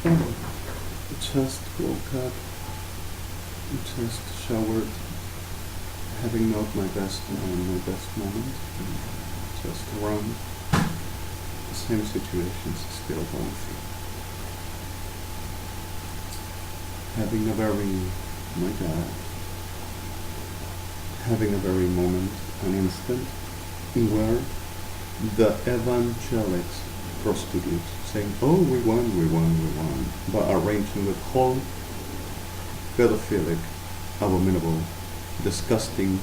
Oh, just woke up, just showered, having not my best moment, just around the same situations still going through. Having a very, my God, having a very moment, an instant, where the evangelics prostitutes saying, oh, we won, but arranging the whole pedophilic, abominable, disgusting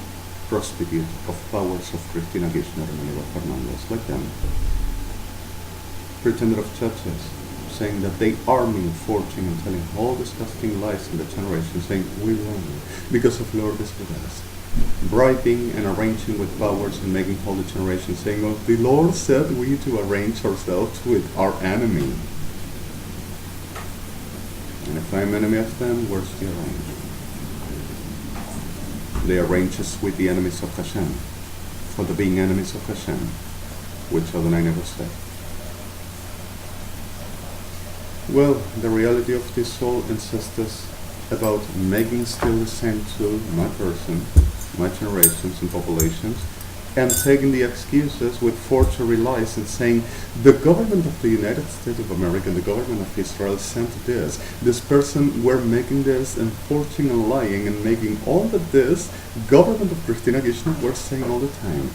prostitute of powers of Cristina Kirchner and Aníbal Fernández, like them. Pretender of churches, saying that they are me, forging and telling all disgusting lies in the generation, saying, we won, because of Lord is with us. Bribing and arranging with powers and making whole the generation, saying, oh, the Lord said we to arrange ourselves with our enemy. And if I'm enemy of them, where's the arrangement? They arrange us with the enemies of Hashem, for the being enemies of Hashem, which Adonai never said. Well, the reality of this soul insists us about making still the same to my person, my generations and populations, and taking the excuses with forgery lies and saying the government of the United States of America and the government of Israel sent this person were making this and forging and lying and making all that this government of Cristina Kirchner were saying all the time.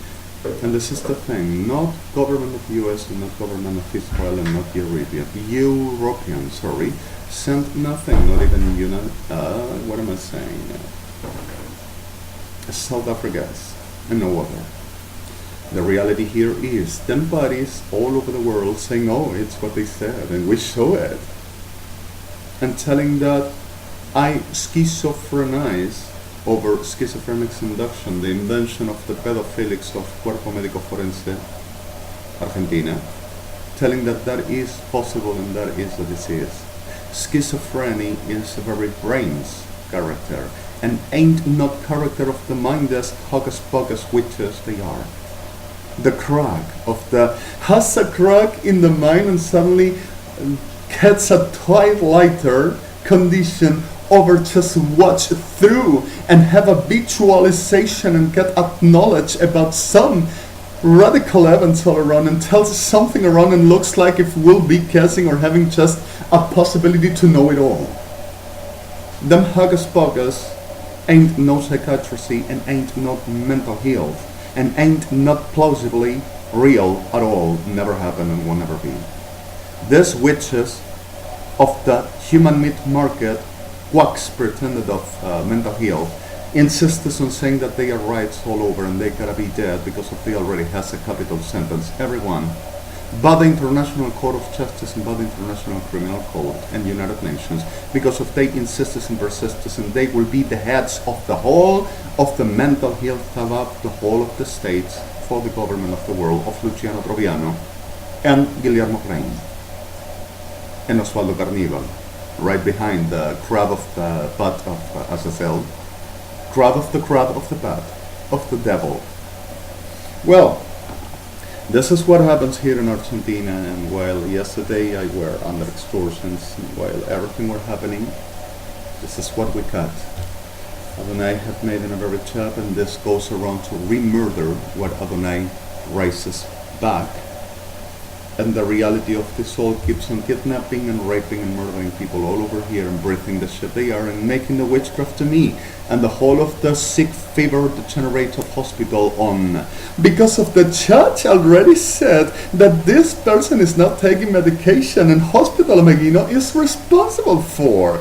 And this is the thing, not government of US and not government of Israel and not European, sent nothing, not even what am I saying? South Africa's and no other. The reality here is 10 bodies all over the world saying, oh, it's what they said, and we show it. And telling that I schizophrenize over schizophrenic induction, the invention of the pedophilics of Cuerpo Médico Forense Argentina, telling that that is possible and that is a disease. Schizophrenia is a very brain's character, and ain't not character of the mind as hocus pocus witches they are. The crack of the has a crack in the mind and suddenly gets a twilighter condition over just watch through and have a visualization and get knowledge about some radical events all around and tells something around and looks like if we'll be guessing or having just a possibility to know it all. Them hocus pocus ain't no psychiatry and ain't not mental health and ain't not plausibly real at all, never happened and will never be. These witches of the human meat market, quacks pretended of mental health, insisted on saying that they are rights all over and they gotta be dead because of they already has a capital sentence, everyone. But the International Court of Justice and by the International Criminal Code and United Nations, because of they insistence and persistence, and they will be the heads of the whole of the mental health of the whole of the states for the government of the world of Luciano Troviano and Guillermo Crane and Osvaldo Carnival, right behind the crab of the butt of Azazel, crab of the butt of the devil. Well, this is what happens here in Argentina, and while yesterday I were under extortions, and while everything were happening, this is what we got. Adonai had made in a very job, and this goes around to re-murder what Adonai raises back. And the reality of this all keeps on kidnapping and raping and murdering people all over here and breathing the shit they are and making the witchcraft to me and the whole of the sick fever degenerative hospital on. Because of the judge already said that this person is not taking medication and Hospital Ameghino is responsible for.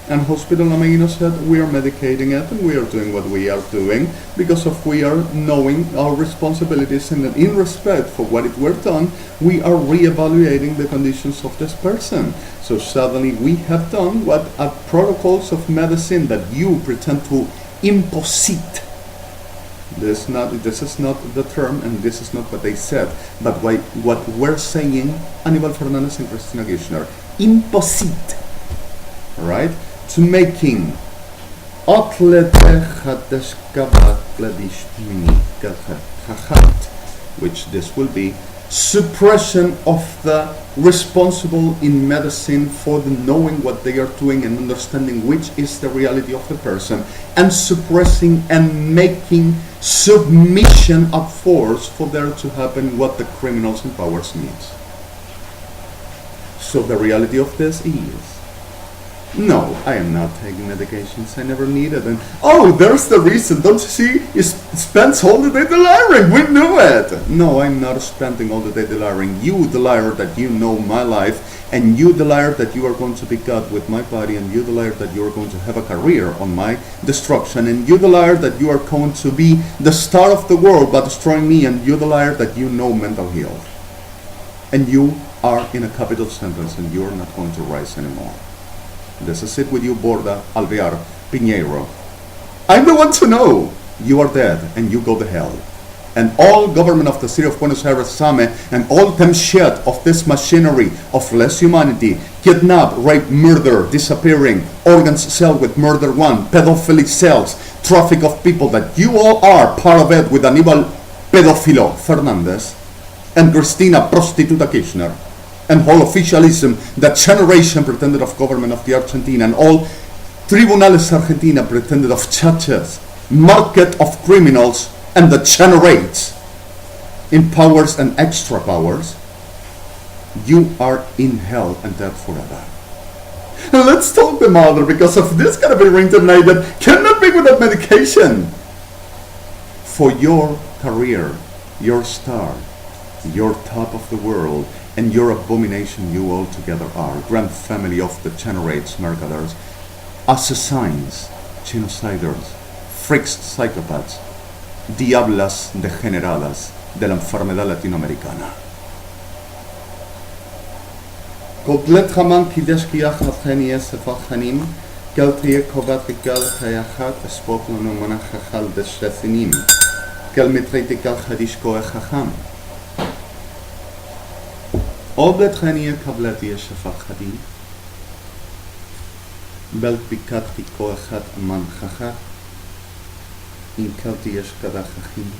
And Hospital Ameghino said we are medicating it and we are doing what we are doing because of we are knowing our responsibilities and in respect for what it were done, we are re-evaluating the conditions of this person. So suddenly we have done what are protocols of medicine that you pretend to imposite. This is not the term and this is not what they said, but what we're saying, Aníbal Fernández and Cristina Kirchner, imposite, right? To making which this will be suppression of the responsible in medicine for the knowing what they are doing and understanding which is the reality of the person, and suppressing and making submission at force for there to happen what the criminals in powers need. So the reality of this is, no, I am not taking medications. I never needed them. Oh, there's the reason. Don't you see? He spends all the day delirium. We knew it. No, I'm not spending all the day delirium. You, the liar, that you know my life, and you, the liar, that you are going to be God with my body, and you, the liar, that you are going to have a career on my destruction, and you, the liar, that you are going to be the star of the world by destroying me, and you, the liar, that you know mental health. And you are in a capital sentence, and you are not going to rise anymore. This is it with you, Borda, Alvear, Piñeiro. I'm the one to know. You are dead, and you go to hell. And all government of the city of Buenos Aires, SAME, and all them shit of this machinery of less humanity, kidnap, rape, murder, disappearing, organs sell with murder one, pedophilia cells, traffic of people, that you all are part of it with Aníbal Pedófilo Fernandez and Cristina Prostituta Kirchner. And whole officialism, that generation pretended of government of the Argentina, and all tribunales Argentina pretended of judges, market of criminals, and the generates in powers and extra powers, you are in hell and dead forever. And let's talk the mother, because of this gotta be ring tonight that cannot be without medication. For your career, your star, your top of the world, and your abomination you all together are, grand family of degenerates, murderers, assassins, genociders, freaks, psychopaths, diablas degeneradas de la enfermedad latinoamericana. Completamente kideshkiach afhani esefachhanim, keltie kovat kel kayachat espoklo no manachachal deshethinim, kel mitreitikal hadishko echacham. Oblet chanie kableti eshefachadi, bel pikati koechat aman chachat, in kelti eshkadachachim.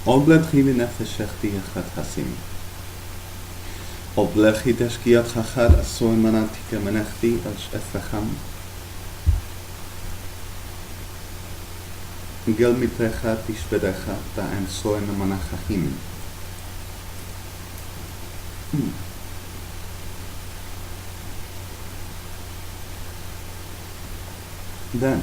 Oblet chili nefeshechti echat hasim. Oblet chiteshkiat chachad asoy manatike menechti eshefacham. Gel mitrecha tishbedecha ta'en soen manachachim. Then,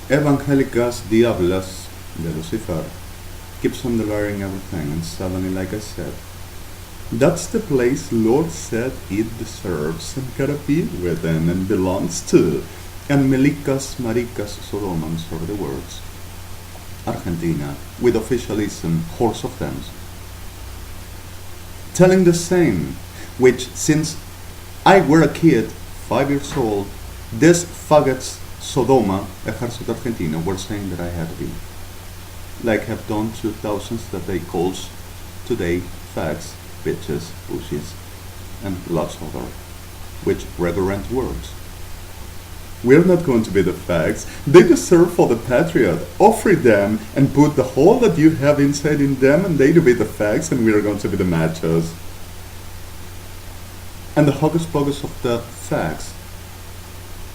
Evangelicas Diablas de Lucifer keeps on delivering everything, and suddenly, like I said, that's the place Lord said it deserves and gotta be within and belongs to. And Melicas, Maricas, Solomons are the words. Argentina, with officialism, horse of them, telling the same, which since I were a kid, 5 years old, these faggots, Sodoma, Ejército Argentina, were saying that I had to be. Like have done to thousands that they call today fags, bitches, pussies, and lots of other, which reverent words. We're not going to be the fags. They deserve for the patriot. Offer them and put the whole that you have inside in them, and they to be the fags, and we are going to be the machos. And the hocus pocus of the fags,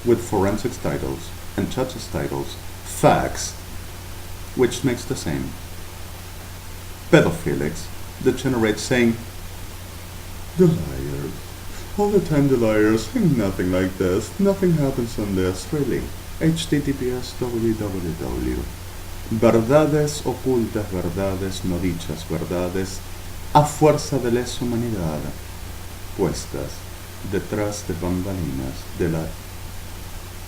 with forensics titles and judges titles, fags, which makes the same. Pedophilics, degenerates saying, the liars. All the time the liars saying nothing like this. Nothing happens on this, really. HTTPS www. Verdades ocultas, verdades no dichas, verdades a fuerza de lesa humanidad, puestas detrás de bambalinas de la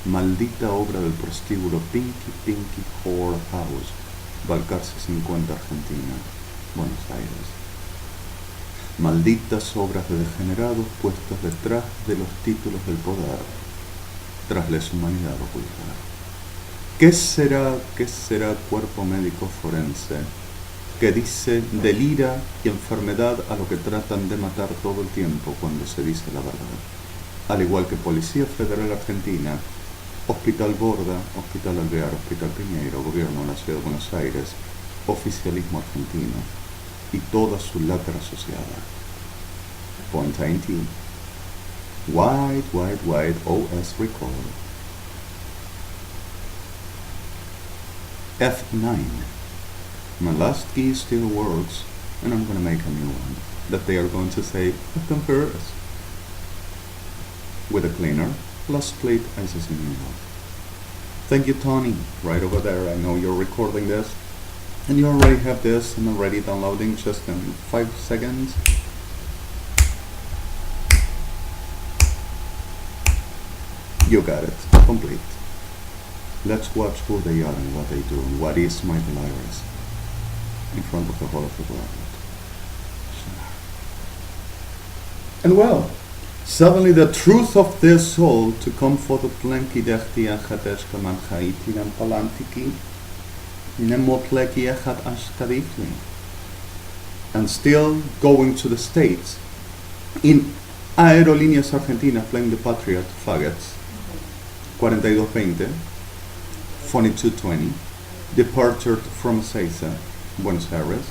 maldita obra del prostíbulo Pinky Pinky Whore House, Balcarce 50, Argentina, Buenos Aires. Malditas obras de degenerados puestas detrás de los títulos del poder, tras la humanidad oculta. ¿Qué será cuerpo médico forense que dice delira y enfermedad a lo que tratan de matar todo el tiempo cuando se dice la verdad. Al igual que Policía Federal Argentina, Hospital Borda, Hospital Alvear, Hospital Piñeiro, Gobierno de la Ciudad de Buenos Aires, Oficialismo Argentino y toda su lacra asociada. Point 19. Wide OS recall. F9. My last key still works, and I'm gonna make a new one that they are going to say F10 first. With a cleaner, plus split ICC manual. Thank you, Tony, right over there. I know you're recording this, and you already have this and already downloading just in 5 seconds. You got it, complete. Let's watch who they are and what they do and what is my virus in front of the whole of the world. And well, suddenly the truth of their soul to come for the plenki dechti achadeshka manchaiti and palantiki nemotleki echad ashkadifli. And still going to the States in Aerolíneas Argentinas playing the Patriot faggots 4220 2220 departure from Ezeiza, Buenos Aires.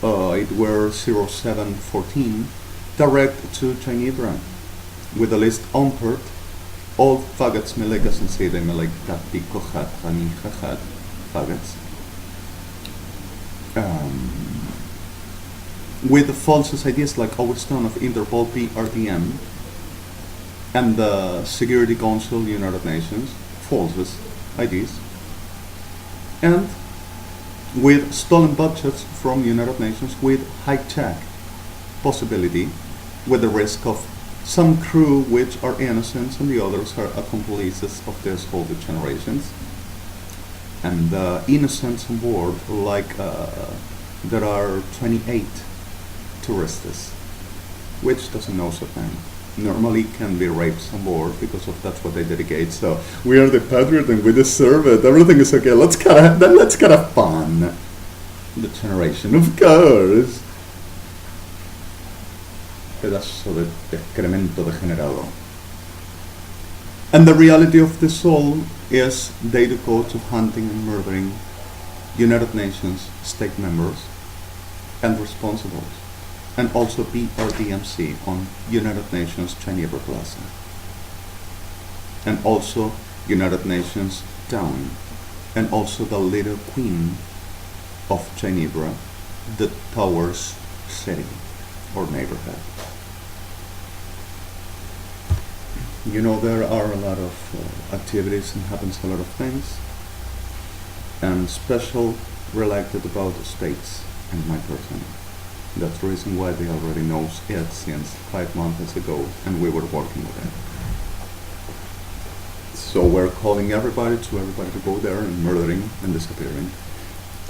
It were 0714 direct to Ginebra with the list unpaired, all faggots melekas and sede melekati kochat hani chachat faggots. With false ideas like always done of Interpol PRTM and the Security Council United Nations, false ideas, and with stolen budgets from United Nations with hijack possibility, with the risk of some crew which are innocents and the others are accomplices of this whole degenerations, and innocents on board like there are 28 tourists, which doesn't know so thing. Normally can be raped on board because of that's what they dedicate. So we are the patriot and we deserve it. Everything is okay. Let's kind of fun. The generation, of course. Pedazo de excremento degenerado. And the reality of the soul is they go to hunting and murdering United Nations state members and responsibles, and also PRDMC on United Nations Ginebra Plaza, and also United Nations Town, and also the little queen of Ginebra, the Towers City or neighborhood. You know, there are a lot of activities and happens a lot of things, and special related about the states and my person. That's the reason why they already knows it since 5 months ago, and we were working with it. So we're calling everybody to go there and murdering and disappearing,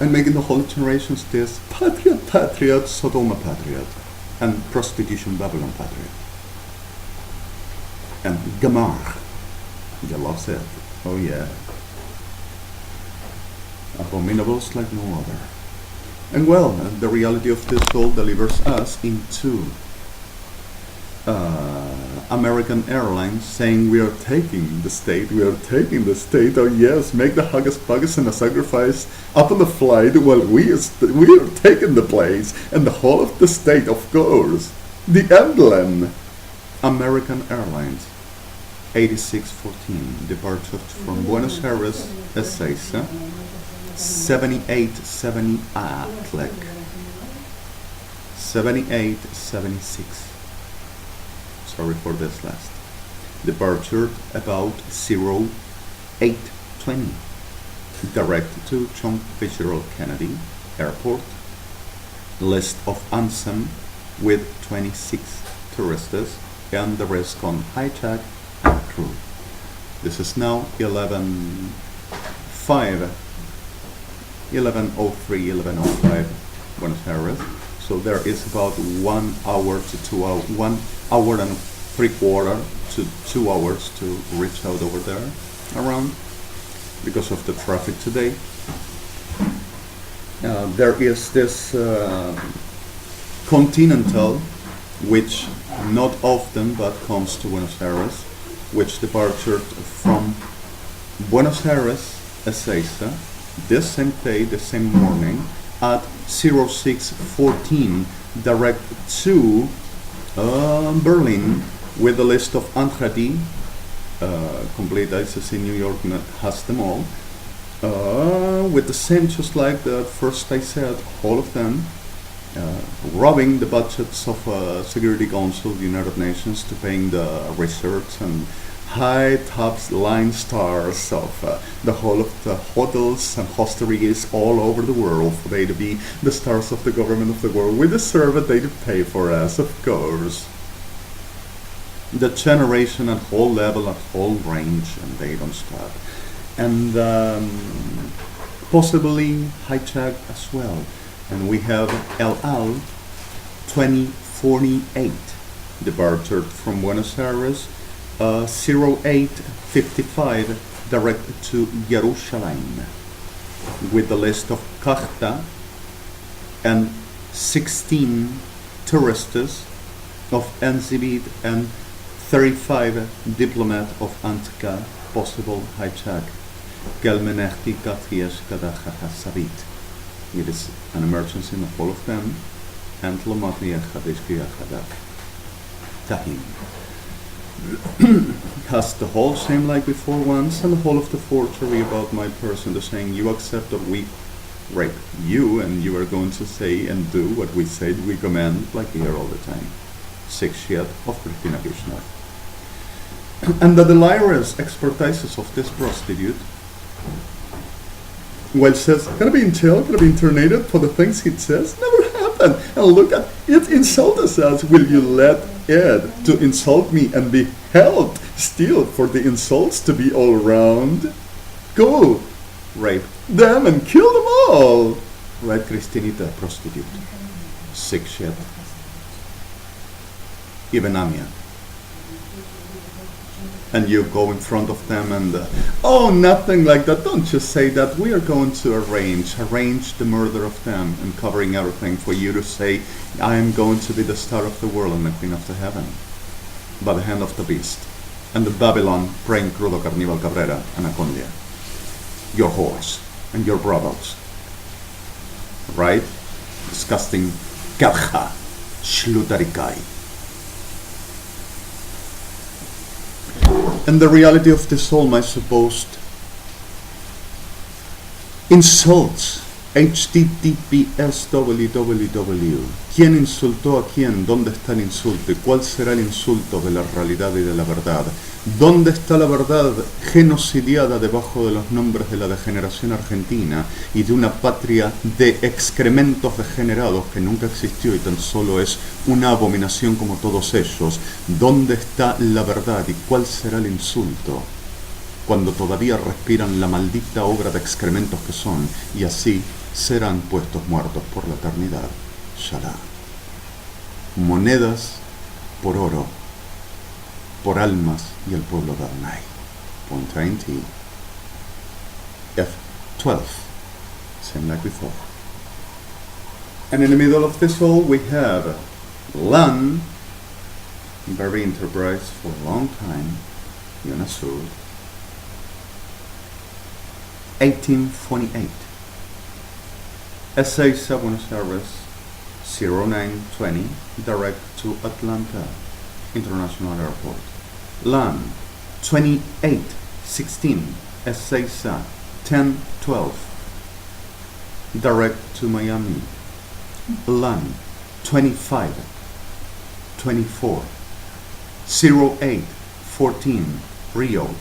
and making the whole generations this patriot, Sodoma patriot, and prostitution Babylon patriot. And Gamar, you loves it. Oh yeah. Abominables like no other. And well, the reality of this soul delivers us into American Airlines saying we are taking the state, oh yes, make the huggus puggus and a sacrifice up on the flight while we are taking the place, and the whole of the state, of course, the emblem. American Airlines 8614 departure from Buenos Aires, Ezeiza, 7870 click 7876. Sorry for this last. Departure about 0820 direct to John Fitzgerald Kennedy Airport. List of ANSEM with 26 tourists and the rest on hijack and crew. This is now 11:05 Buenos Aires. So there is about 1 hour to 2 hours, 1 hour and 3/4 to 2 hours to reach out over there around because of the traffic today. There is this Continental, which not often but comes to Buenos Aires, which departed from Buenos Aires, Ezeiza, this same day, the same morning, at 06:14, direct to Berlin, with a list of Andrade, complete ICC New York has them all, with the same, just like the first I said, all of them, robbing the budgets of Security Council, the United Nations, to paying the research and high tops line stars of the whole of the hotels and hostelries all over the world for they to be the stars of the government of the world. We deserve it, they to pay for us, of course. The generation at whole level, at whole range, and they don't stop. And possibly hijack as well. And we have El Al 2048 departed from Buenos Aires, 08:55 direct to Jerusalem, with the list of Kahta and 16 tourists of Enzibit and 35 diplomat of Antka, possible hijack. It is an emergency in the whole of them, and KAEHM has the whole same like before once, and the whole of the forgery about my person, the saying you accept that we rape you, and you are going to say and do what we said we command, like here all the time. SHU'SH'DAHAD of Cristina Kirchner. And the delirious expertises of this prostitute, well, says, gonna be in jail, gonna be internated for the things he says, never happened. And look at it, insults us. Will you let it to insult me and be held still for the insults to be all around? Go, rape them and kill them all. Right, Cristinita, prostitute. Sick shit. Even Amia. And you go in front of them and, oh, nothing like that. Don't just say that. We are going to arrange the murder of them and covering everything for you to say, I am going to be the star of the world and the queen of the heaven by the hand of the beast. And the Babylon praying Crudo Carnival Cabrera and Acondia. Your whores and your brothels. Right? Disgusting JAHOSH'EECHA. And the reality of this all, my supposed insults, https www. ¿Quién insultó a quién? ¿Dónde está el insulto? ¿Y cuál será el insulto de la realidad y de la verdad? ¿Dónde está la verdad genocidiada debajo de los nombres de la degeneración argentina y de una patria de excrementos degenerados que nunca existió y tan solo es una abominación como todos ellos? ¿Dónde está la verdad y cuál será el insulto cuando todavía respiran la maldita obra de excrementos que son, y así serán puestos muertos por la eternidad? Shalá. Monedas por oro, por almas y el pueblo de Adonai. Point 20. F12. Same like before. And in the middle of this all we have LAN, very enterprise for a long time, UNASUR, 1848. Ezeiza, Buenos Aires, 0920, direct to Atlanta International Airport. LAN, 2816, Ezeiza, 1012, direct to Miami. LAN, 2524, 0814, Rio,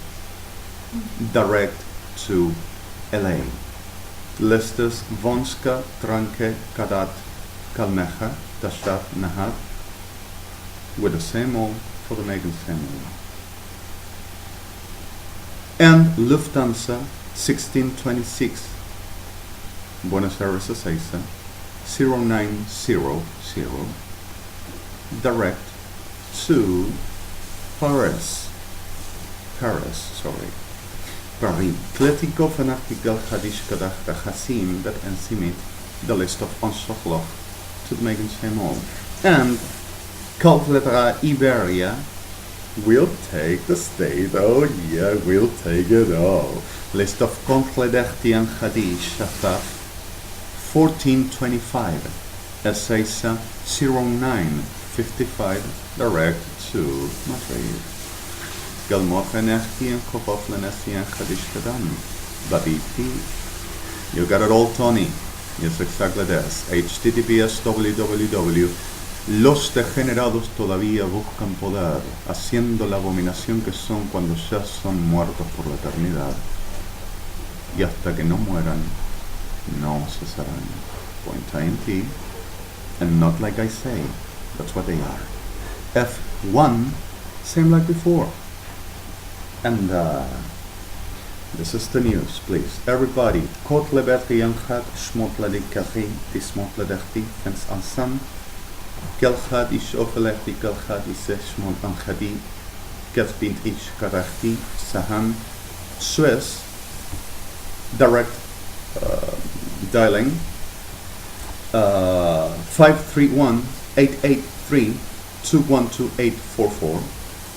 direct to LA. Listes Vonska, Tranke, Kadat, Kalmecha, DAJHANAM, with the same all for the maiden family. And Lufthansa 1626, Buenos Aires, Ezeiza, 0900, direct to Paris, Paris. Cletico fanatical Hadish Kadah Hasim that Ensimit the list of Onshachloch to the Megan Channel. And cult letter Iberia will take the state. Oh yeah, we'll take it all. List of Kontlederti and Hadish Shataf 1425 Ezeiza 0955 direct to Madrid. Galmochenechti and Kopoflenesti and Hadish Kadam BLYTT. You got it all, Tony. Yes, exactly this. HTTPS www. Los degenerados todavía buscan poder, haciendo la abominación que son cuando ya son muertos por la eternidad. Y hasta que no mueran, no cesarán. .int, and not like I say, that's what they are. F1, same like before. And this is the news, please. Everybody, Kotle Berti Yanhat, Shmotla de Kahi, Tismotla Dehti, Fens Ansam, Kelhad ish Ofelehti, Kelhad is Shmon Anhadi, Kelbint ish Karahti, Sahan, Suez, direct dialing, 531-883-212844,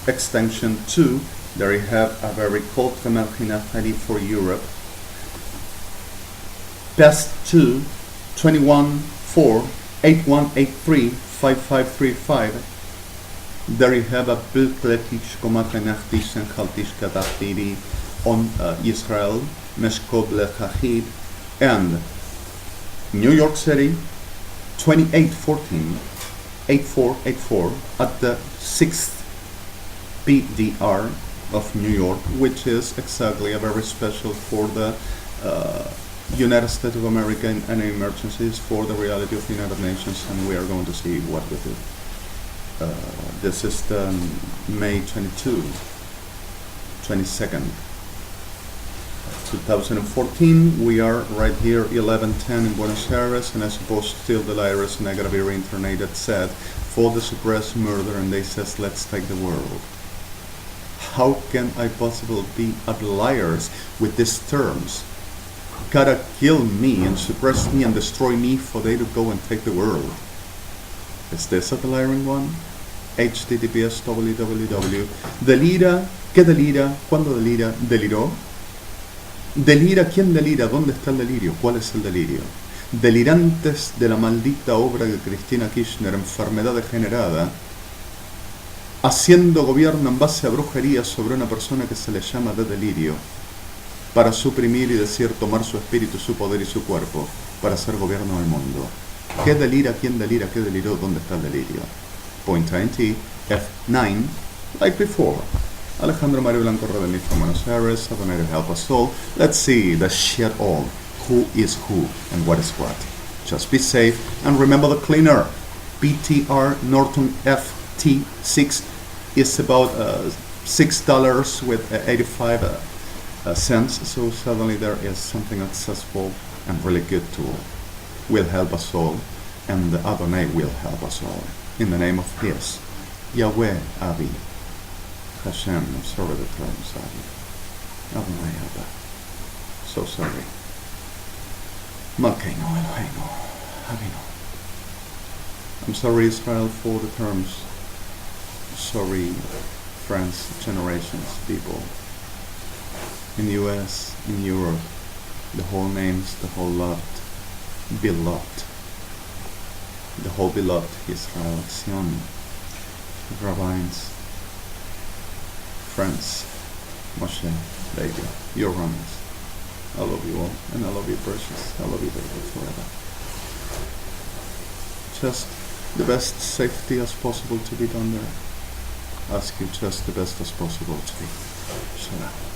extension 2. There you have a very cold Kamelchinafadi for Europe. Pest 2, 21-4-8183-5535. There you have a BLYTT Komatrenachtish and Haltish Kadaftiri on Israel, Meshkob Lechahid, and New York City, 2814-8484 at the 6th PDR of New York, which is exactly a very special for the United States of America and any emergencies for the reality of the United Nations, and we are going to see what we do. This is the May 22nd, 2014. We are right here, 11:10 in Buenos Aires, and I suppose still the liars and I gotta be reinternated said for the suppressed murder, and they says let's take the world. How can I possibly be at liars with these terms? Gotta kill me and suppress me and destroy me for they to go and take the world. Is this a deliring one? HTTPS www. Delira, ¿qué delira? ¿Cuándo delira? ¿Deliró? ¿Delira? ¿Quién delira? ¿Dónde está el delirio? ¿Cuál es el delirio? Delirantes de la maldita obra de Cristina Kirchner, enfermedad degenerada, haciendo gobierno en base a brujería sobre una persona que se le llama de delirio, para suprimir y decir tomar su espíritu, su poder y su cuerpo, para hacer gobierno del mundo. ¿Qué delira? ¿Quién delira? ¿Qué deliró? ¿Dónde está el delirio? .int, F9, like before. Alejandro Mario Blanco, REDEMI from Buenos Aires, Adonai to help us all. Let's see the shit all. Who is who and what is what. Just be safe and remember the cleaner. BTR Norton FT6 is about $6 with 85 cents. So suddenly there is something accessible and really good tool. Will help us all, and the Adonai will help us all. In the name of His, Yahweh Avi, Hashem, I'm sorry the terms Avi, Adonai Abba, so sorry. Malkeinu Eloheinu, Avinu. I'm sorry Israel for the terms. Sorry friends, generations, people. In the US, in Europe, the whole names, the whole lot, beloved. The whole beloved Israel, Zion, rabbis, friends, Moshe, baby, your runners. I love you all, and I love you precious. I love you baby forever. Just the best safety as possible to be done there. Ask you just the best as possible to be. Shalom.